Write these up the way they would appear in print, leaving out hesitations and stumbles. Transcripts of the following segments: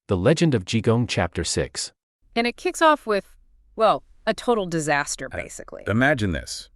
The Legend of Jigong Chapter 6. And it kicks off with, well, a total disaster, basically. Imagine this.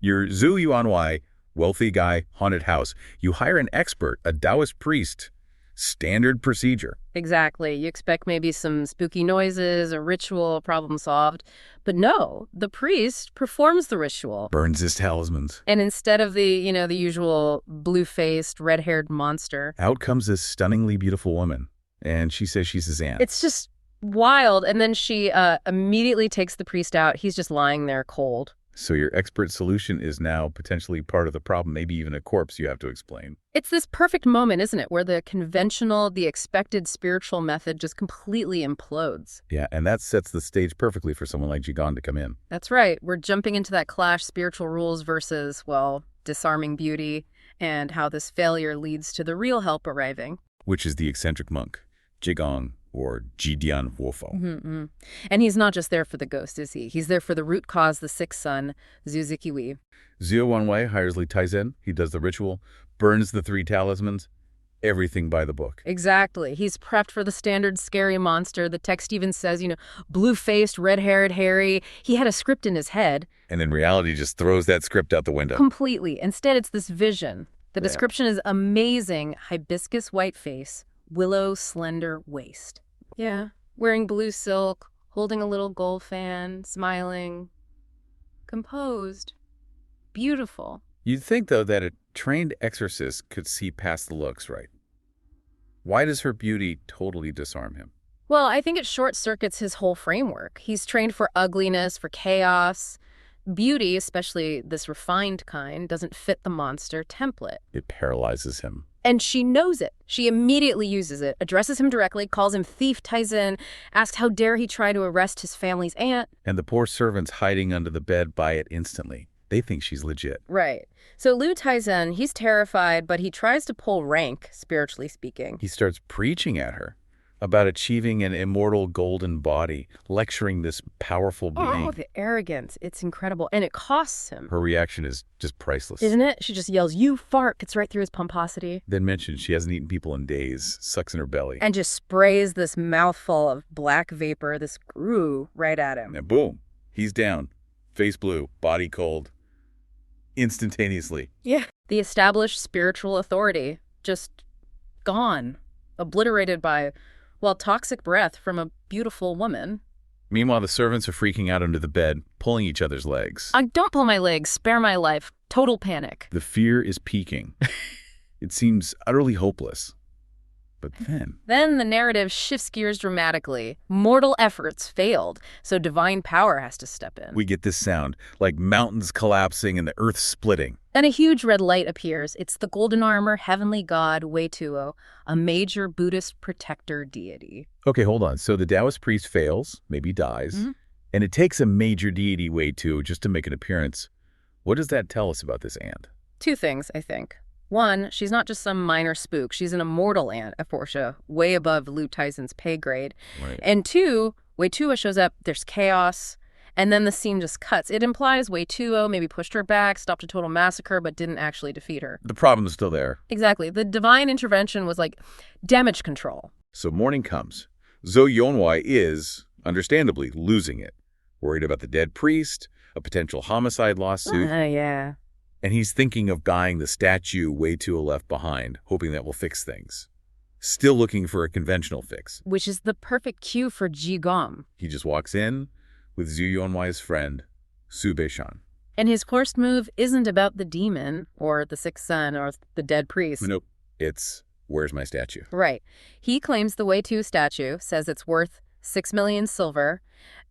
You're Zhu Yuanwei, wealthy guy, haunted house. You hire an expert, a Taoist priest. Standard procedure. Exactly. You expect maybe some spooky noises, a ritual, problem solved. But no, the priest performs the ritual. Burns his talismans. And instead of the usual blue-faced, red-haired monster, Out comes this stunningly beautiful woman, and she says she's his aunt. it's just wild. And then she immediately takes the priest out. He's just lying there cold. So your expert solution is now potentially part of the problem, maybe even a corpse you have to explain. It's this perfect moment, isn't it, where the conventional, the expected spiritual method just completely implodes. Yeah, and that sets the stage perfectly for someone like Jigong to come in. That's right. We're jumping into that clash, spiritual rules versus, well, disarming beauty, and how this failure leads to the real help arriving. Which is the eccentric monk, Jigong, or Jidian Wofo. Mm-hmm. And he's not just there for the ghost, is he? He's there for the root cause, the sixth son, Zhu Ziqiwi. Zhu Yuanwei hires Li Taizen. He does the ritual, burns the 3 talismans, everything by the book. Exactly. He's prepped for the standard scary monster. The text even says, blue-faced, red-haired, hairy. He had a script in his head. And in reality, just throws that script out the window. Completely. Instead, it's this vision. The Yeah. description is amazing. Hibiscus white face, willow slender waist. Yeah. Wearing blue silk, holding a little gold fan, smiling. Composed. Beautiful. You'd think, though, that a trained exorcist could see past the looks, right? Why does her beauty totally disarm him? Well, I think it short-circuits his whole framework. He's trained for ugliness, for chaos. Beauty, especially this refined kind, doesn't fit the monster template. It paralyzes him. And she knows it. She immediately uses it, addresses him directly, calls him Thief Taizen, asks how dare he try to arrest his family's aunt. And the poor servants hiding under the bed buy it instantly. They think she's legit. Right. So Liu Taizen, he's terrified, but he tries to pull rank, spiritually speaking. He starts preaching at her about achieving an immortal golden body, lecturing this powerful being. Oh, the arrogance. It's incredible. And it costs him. Her reaction is just priceless. Isn't it? She just yells, "You fart," gets right through his pomposity. Then mentions she hasn't eaten people in days, sucks in her belly. And just sprays this mouthful of black vapor, this grue, right at him. And boom, he's down. Face blue, body cold. Instantaneously. Yeah. The established spiritual authority, just gone. Obliterated by, well, toxic breath from a beautiful woman. Meanwhile, the servants are freaking out under the bed, pulling each other's legs. Don't pull my legs, spare my life. Total panic. The fear is peaking. It seems utterly hopeless. But Then the narrative shifts gears dramatically. Mortal efforts failed, so divine power has to step in. we get this sound, like mountains collapsing and the earth splitting. Then a huge red light appears. It's the golden armor heavenly god Weituo, a major Buddhist protector deity. Okay, hold on. So the Taoist priest fails, maybe dies, and it takes a major deity Wei-Tu just to make an appearance. What does that tell us about this aunt? 2 things, I think. 1, she's not just some minor spook. She's an immortal aunt, a Portia, way above Liu Taizen's pay grade. Right. And 2, Weituo shows up, there's chaos, and then the scene just cuts. It implies Weituo maybe pushed her back, stopped a total massacre, but didn't actually defeat her. The problem's still there. Exactly. The divine intervention was like damage control. So morning comes. Zhou Yuanwei is, understandably, losing it. Worried about the dead priest, a potential homicide lawsuit, Yeah. and he's thinking of buying the statue Wei-Tu left behind, hoping that will fix things. Still looking for a conventional fix. Which is the perfect cue for Jigong. He just walks in with Zhu Yuanwei's friend, Su Beishan. And his first move isn't about the demon or the sixth son or the dead priest. Nope. It's, where's my statue? Right. He claims the Wei-Tu statue, says it's worth 6 million silver,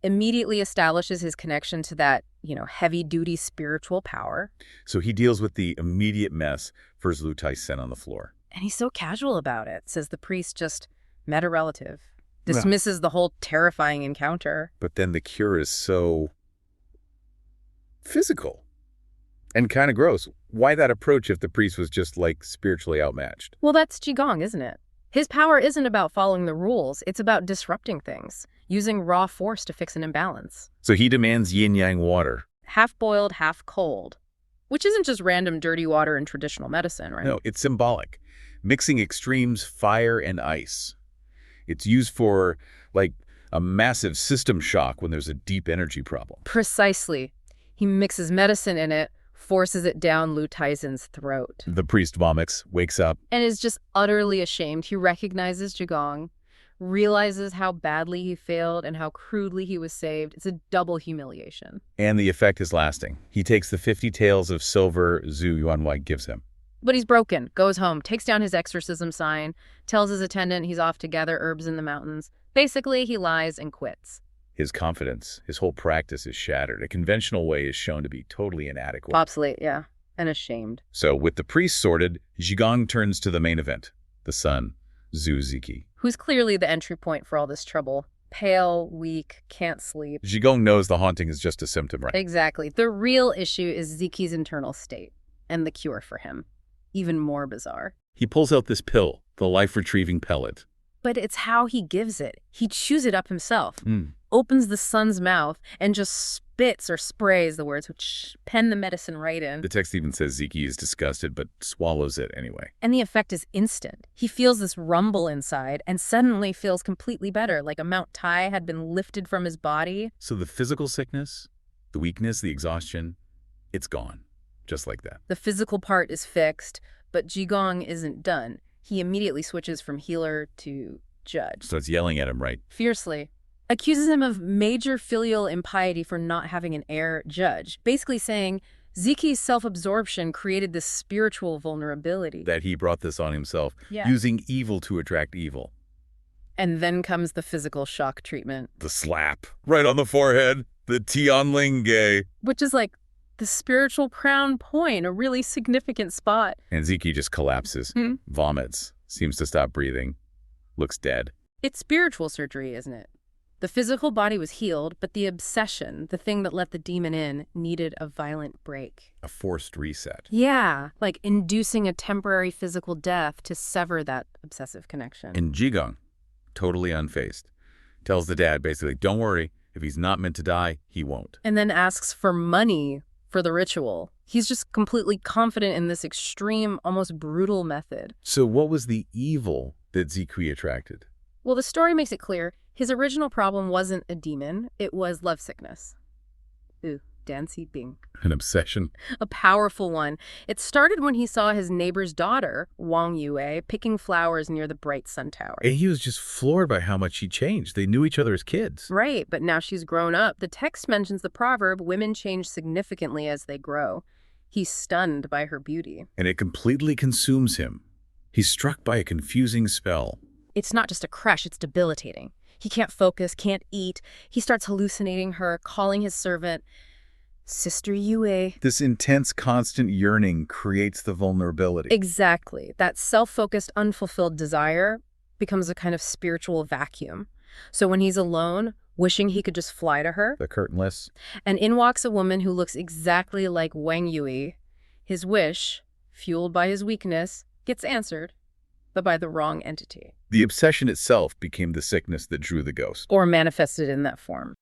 immediately establishes his connection to that, heavy-duty spiritual power. So he deals with the immediate mess for Liu Taizen on the floor. And he's so casual about it, says the priest just met a relative. Dismisses the whole terrifying encounter. But then the cure is so physical and kind of gross. Why that approach if the priest was just, spiritually outmatched? Well, that's Jigong, isn't it? His power isn't about following the rules. It's about disrupting things, using raw force to fix an imbalance. So he demands yin-yang water. Half-boiled, half-cold. Which isn't just random dirty water in traditional medicine, right? No, it's symbolic. Mixing extremes, fire and ice. It's used for, like, a massive system shock when there's a deep energy problem. Precisely. He mixes medicine in it, forces it down Lu Taizin's throat. The priest vomits, wakes up. And is just utterly ashamed. He recognizes Zhigong, realizes how badly he failed and how crudely he was saved. It's a double humiliation. And the effect is lasting. He takes the 50 taels of silver Zhu Yuanwei gives him. But he's broken, goes home, takes down his exorcism sign, tells his attendant he's off to gather herbs in the mountains. Basically, he lies and quits. His confidence, his whole practice is shattered. A conventional way is shown to be totally inadequate. Obsolete, yeah, and ashamed. So, with the priest sorted, Zhigong turns to the main event, the son, Zhu Ziki. Who's clearly the entry point for all this trouble. Pale, weak, can't sleep. Zhigong knows the haunting is just a symptom, right? Exactly. The real issue is Ziki's internal state and the cure for him. Even more bizarre. He pulls out this pill, the life-retrieving pellet. But it's how he gives it. He chews it up himself, opens the son's mouth, and just spits or sprays the words, which pen the medicine right in. The text even says Ziki is disgusted, but swallows it anyway. And the effect is instant. He feels this rumble inside and suddenly feels completely better, like a Mount Tai had been lifted from his body. So the physical sickness, the weakness, the exhaustion, it's gone. Just like that. The physical part is fixed, but Zhigong isn't done. He immediately switches from healer to judge. Starts yelling at him, right? Fiercely. Accuses him of major filial impiety for not having an heir judge. Basically saying Ziki's self-absorption created this spiritual vulnerability. That he brought this on himself, Yeah. using evil to attract evil. And then comes the physical shock treatment. The slap. Right on the forehead. The Tianling. Which is like the spiritual crown point, a really significant spot. And Ziki just collapses, vomits, seems to stop breathing, looks dead. It's spiritual surgery, isn't it? The physical body was healed, but the obsession, the thing that let the demon in, needed a violent break. A forced reset. Yeah, like inducing a temporary physical death to sever that obsessive connection. And Zhigong, totally unfazed, tells the dad basically, don't worry, if he's not meant to die, he won't. And then asks for money for the ritual. He's just completely confident in this extreme, almost brutal method. So what was the evil that Ziki attracted? Well, the story makes it clear his original problem wasn't a demon, it was lovesickness. Ooh, Dancy Bing. An obsession. A powerful one. It started when he saw his neighbor's daughter, Wang Yue, picking flowers near the Bright Sun Tower. And he was just floored by how much she changed. They knew each other as kids. Right, but now she's grown up. The text mentions the proverb, women change significantly as they grow. He's stunned by her beauty. And it completely consumes him. He's struck by a confusing spell. It's not just a crush, it's debilitating. He can't focus, can't eat. He starts hallucinating her, calling his servant Sister Yue. This intense, constant yearning creates the vulnerability. Exactly. That self-focused, unfulfilled desire becomes a kind of spiritual vacuum. So when he's alone, wishing he could just fly to her, The curtainless. and in walks a woman who looks exactly like Wang Yue, his wish, fueled by his weakness, gets answered, but by the wrong entity. The obsession itself became the sickness that drew the ghost. Or manifested in that form.